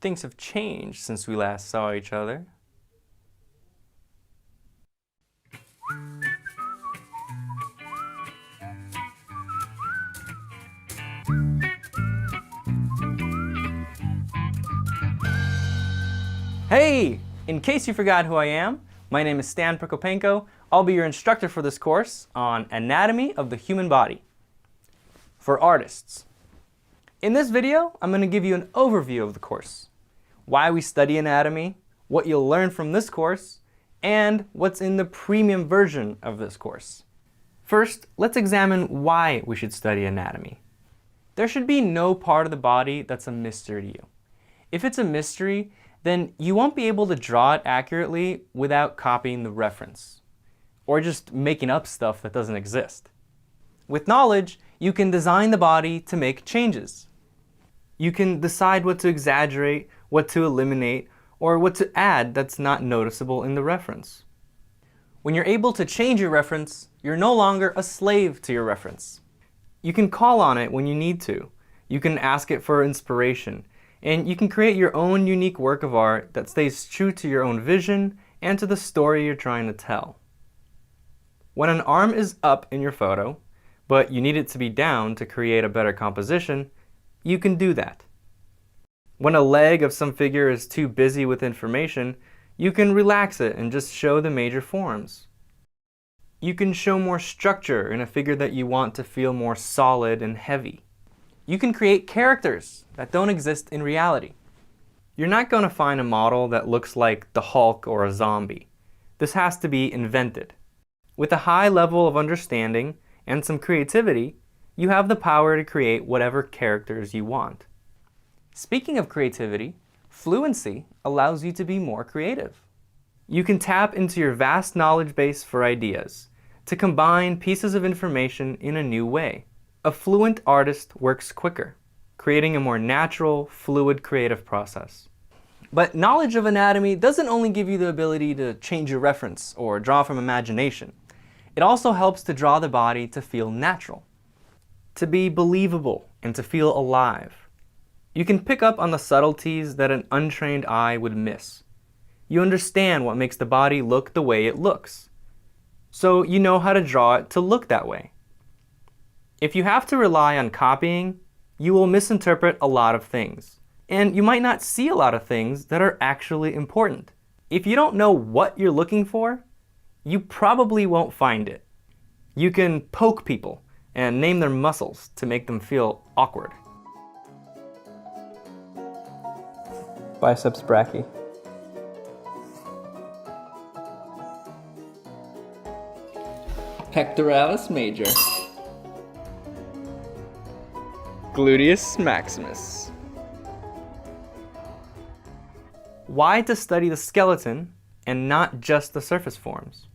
things have changed since we last saw each other. Hey! In case you forgot who I am, my name is Stan Prokopenko. I'll be your instructor for this course on Anatomy of the Human Body for artists. In this video, I'm going to give you an overview of the course, why we study anatomy, what you'll learn from this course, and what's in the premium version of this course. First, let's examine why we should study anatomy. There should be no part of the body that's a mystery to you. If it's a mystery, then you won't be able to draw it accurately without copying the reference, or just making up stuff that doesn't exist. With knowledge, you can design the body to make changes. You can decide what to exaggerate, what to eliminate, or what to add that's not noticeable in the reference. When you're able to change your reference, you're no longer a slave to your reference. You can call on it when you need to. You can ask it for inspiration, and you can create your own unique work of art that stays true to your own vision and to the story you're trying to tell. When an arm is up in your photo, but you need it to be down to create a better composition, you can do that. When a leg of some figure is too busy with information, you can relax it and just show the major forms. You can show more structure in a figure that you want to feel more solid and heavy. You can create characters that don't exist in reality. You're not going to find a model that looks like the Hulk or a zombie. This has to be invented. With a high level of understanding and some creativity, you have the power to create whatever characters you want. Speaking of creativity, fluency allows you to be more creative. You can tap into your vast knowledge base for ideas, to combine pieces of information in a new way. A fluent artist works quicker, creating a more natural, fluid creative process. But knowledge of anatomy doesn't only give you the ability to change your reference or draw from imagination. It also helps to draw the body to feel natural, to be believable, and to feel alive. You can pick up on the subtleties that an untrained eye would miss. You understand what makes the body look the way it looks, so you know how to draw it to look that way. If you have to rely on copying, you will misinterpret a lot of things, and you might not see a lot of things that are actually important. If you don't know what you're looking for, you probably won't find it. You can poke people and name their muscles to make them feel awkward. Biceps brachii. Pectoralis major. Gluteus maximus. Why to study the skeleton and not just the surface forms?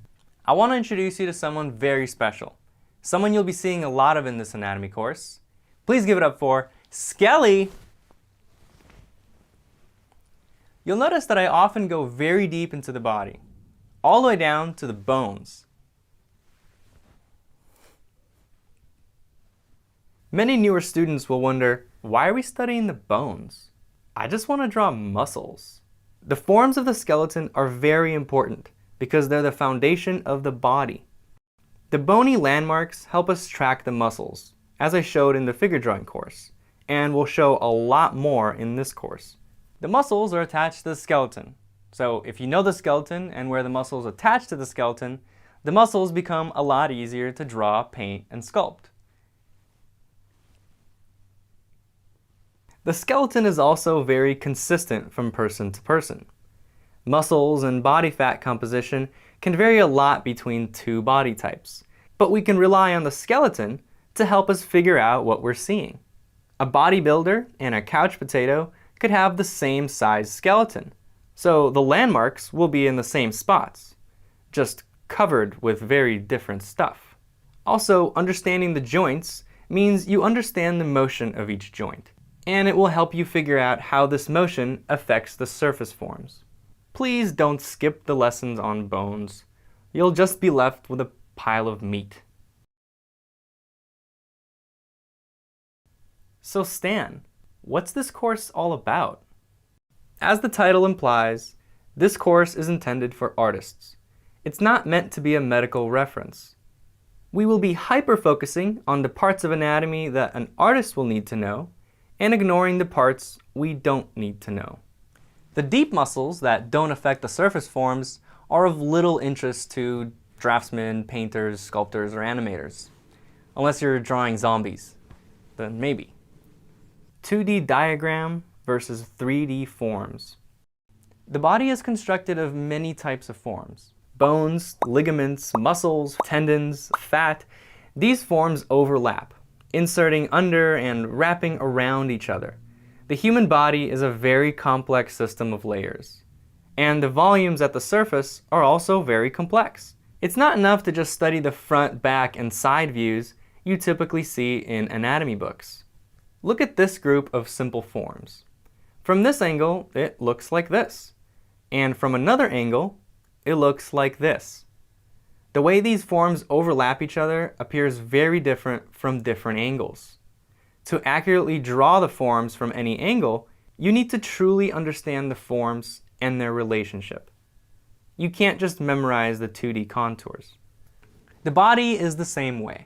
I want to introduce you to someone very special, someone you'll be seeing a lot of in this anatomy course. Please give it up for Skelly! You'll notice that I often go very deep into the body, all the way down to the bones. Many newer students will wonder, why are we studying the bones? I just want to draw muscles. The forms of the skeleton are very important because they're the foundation of the body. The bony landmarks help us track the muscles, as I showed in the figure drawing course, and will show a lot more in this course. The muscles are attached to the skeleton, so if you know the skeleton and where the muscles attach to the skeleton, the muscles become a lot easier to draw, paint, and sculpt. The skeleton is also very consistent from person to person. Muscles and body fat composition can vary a lot between two body types, but we can rely on the skeleton to help us figure out what we're seeing. A bodybuilder and a couch potato could have the same size skeleton, so the landmarks will be in the same spots, just covered with very different stuff. Also, understanding the joints means you understand the motion of each joint, and it will help you figure out how this motion affects the surface forms. Please don't skip the lessons on bones. You'll just be left with a pile of meat. So Stan, what's this course all about? As the title implies, this course is intended for artists. It's not meant to be a medical reference. We will be hyper-focusing on the parts of anatomy that an artist will need to know, and ignoring the parts we don't need to know. The deep muscles that don't affect the surface forms are of little interest to draftsmen, painters, sculptors, or animators. Unless you're drawing zombies, then maybe. 2D diagram versus 3D forms. The body is constructed of many types of forms. Bones, ligaments, muscles, tendons, fat. These forms overlap, inserting under and wrapping around each other. The human body is a very complex system of layers. And the volumes at the surface are also very complex. It's not enough to just study the front, back, and side views you typically see in anatomy books. Look at this group of simple forms. From this angle, it looks like this. And from another angle, it looks like this. The way these forms overlap each other appears very different from different angles. To accurately draw the forms from any angle, you need to truly understand the forms and their relationship. You can't just memorize the 2D contours. The body is the same way.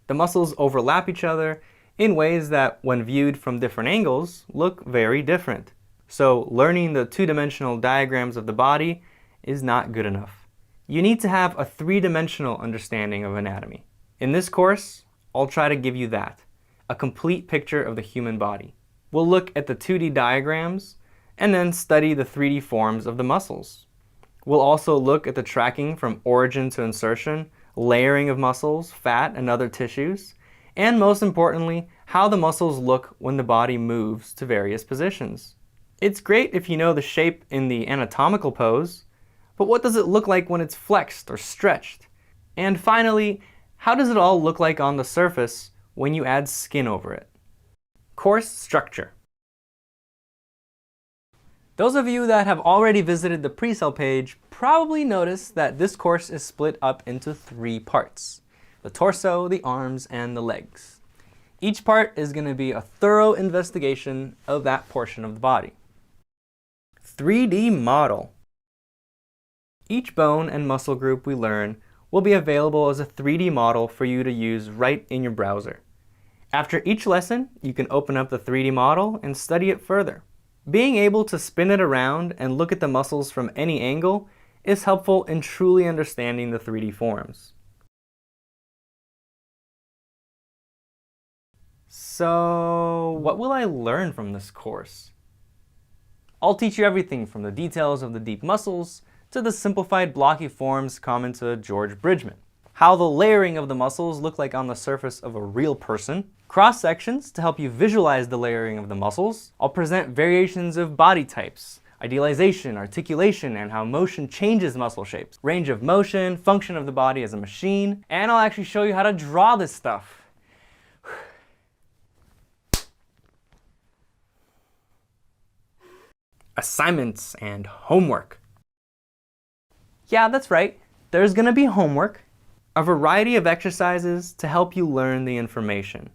The muscles overlap each other in ways that, when viewed from different angles, look very different. So learning the two-dimensional diagrams of the body is not good enough. You need to have a three-dimensional understanding of anatomy. In this course, I'll try to give you that, a complete picture of the human body. We'll look at the 2D diagrams and then study the 3D forms of the muscles. We'll also look at the tracking from origin to insertion, layering of muscles, fat, and other tissues, and most importantly, how the muscles look when the body moves to various positions. It's great if you know the shape in the anatomical pose, but what does it look like when it's flexed or stretched? And finally, how does it all look like on the surface when you add skin over it? Course structure. Those of you that have already visited the Precell page probably noticed that this course is split up into 3 parts: the torso, the arms, and the legs. Each part is going to be a thorough investigation of that portion of the body. 3D model. Each bone and muscle group we learn will be available as a 3D model for you to use right in your browser. After each lesson, you can open up the 3D model and study it further. Being able to spin it around and look at the muscles from any angle is helpful in truly understanding the 3D forms. So, what will I learn from this course? I'll teach you everything from the details of the deep muscles to the simplified blocky forms common to George Bridgman, how the layering of the muscles look like on the surface of a real person, cross-sections to help you visualize the layering of the muscles. I'll present variations of body types, idealization, articulation, and how motion changes muscle shapes, range of motion, function of the body as a machine, and I'll actually show you how to draw this stuff. Assignments and homework. Yeah, that's right. There's going to be homework, a variety of exercises to help you learn the information.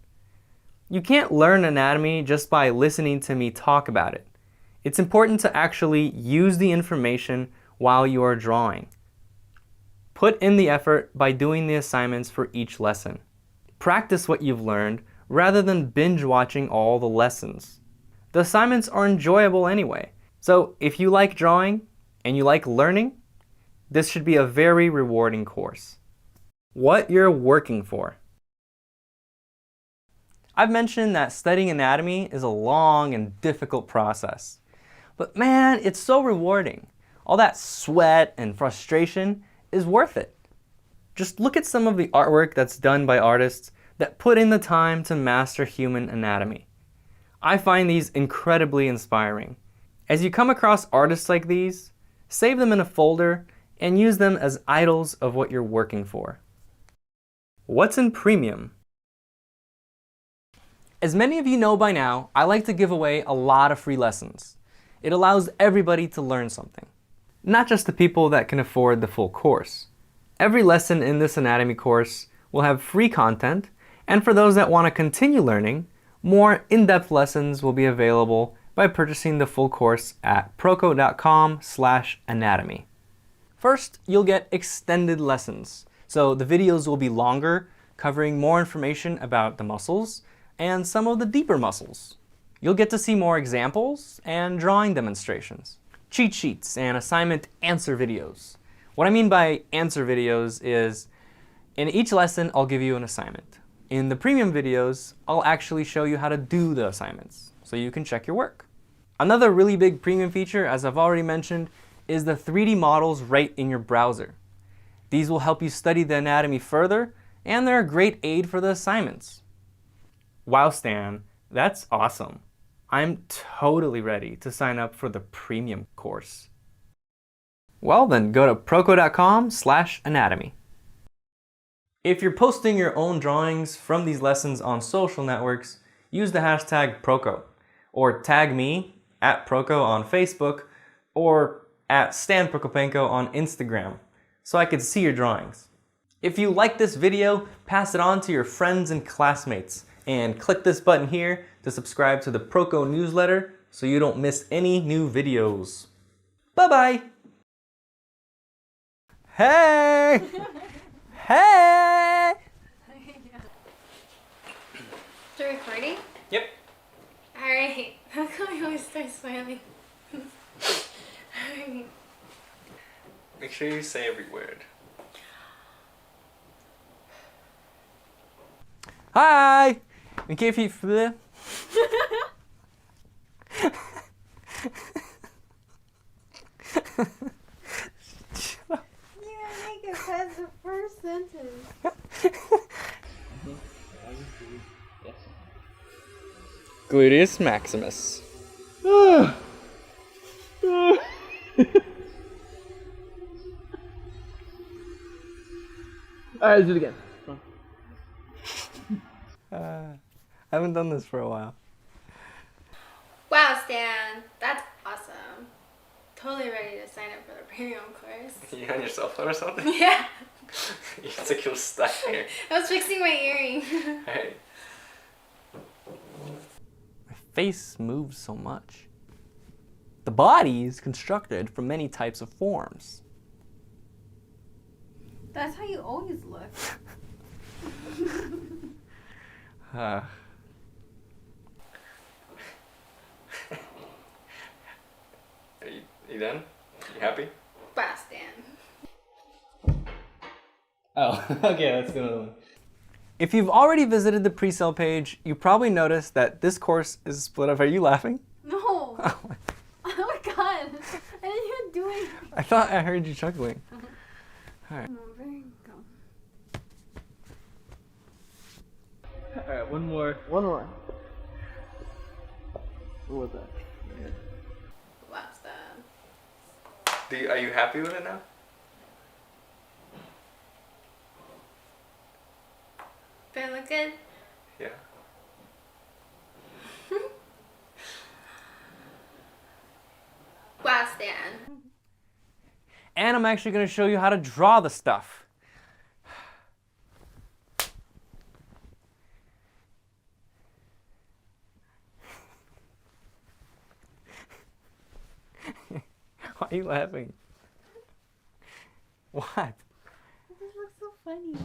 You can't learn anatomy just by listening to me talk about it. It's important to actually use the information while you are drawing. Put in the effort by doing the assignments for each lesson. Practice what you've learned rather than binge watching all the lessons. The assignments are enjoyable anyway, so if you like drawing and you like learning, this should be a very rewarding course. What you're working for. I've mentioned that studying anatomy is a long and difficult process. But man, it's so rewarding. All that sweat and frustration is worth it. Just look at some of the artwork that's done by artists that put in the time to master human anatomy. I find these incredibly inspiring. As you come across artists like these, save them in a folder and use them as idols of what you're working for. What's in Premium? As many of you know by now, I like to give away a lot of free lessons. It allows everybody to learn something, not just the people that can afford the full course. Every lesson in this anatomy course will have free content, and for those that want to continue learning, more in-depth lessons will be available by purchasing the full course at proko.com/anatomy. First, you'll get extended lessons. So the videos will be longer, covering more information about the muscles and some of the deeper muscles. You'll get to see more examples and drawing demonstrations, cheat sheets, and assignment answer videos. What I mean by answer videos is, in each lesson, I'll give you an assignment. In the premium videos, I'll actually show you how to do the assignments, so you can check your work. Another really big premium feature, as I've already mentioned, is the 3D models right in your browser. These will help you study the anatomy further, and they're a great aid for the assignments. Wow, Stan, that's awesome. I'm totally ready to sign up for the premium course. Well then, go to proko.com/anatomy. If you're posting your own drawings from these lessons on social networks, use the hashtag Proko, or tag me at Proko on Facebook, or at Stan Prokopenko on Instagram, so I could see your drawings. If you like this video, pass it on to your friends and classmates, and click this button here to subscribe to the Proko newsletter so you don't miss any new videos. Bye-bye! Hey! Hey! You're recording? Yep. Alright. How come I always start smiling? Alright. Make sure you say every word. Hi! In case you... Make it past the first sentence. Gluteus maximus. Alright, let's do it again. I haven't done this for a while. Wow, Stan. That's awesome. Totally ready to sign up for the premium course. You on your cell phone or something? Yeah. It's like you're stuck here. I was fixing my earring. Hey. My face moves so much. The body is constructed from many types of forms. That's how you always look. Are you done? You happy? Wow, Stan. Oh, okay, let's do another one. If you've already visited the pre-sale page, you probably noticed that this course is split up. Are you laughing? No. Oh my god. I didn't even do it. I thought I heard you chuckling. All right. Alright, one more. One more. What was that? Wow, Stan. Are you happy with it now? Do I look good? Yeah. Wow, Stan. And I'm actually going to show you how to draw the stuff. Why are you laughing? What? This looks so funny.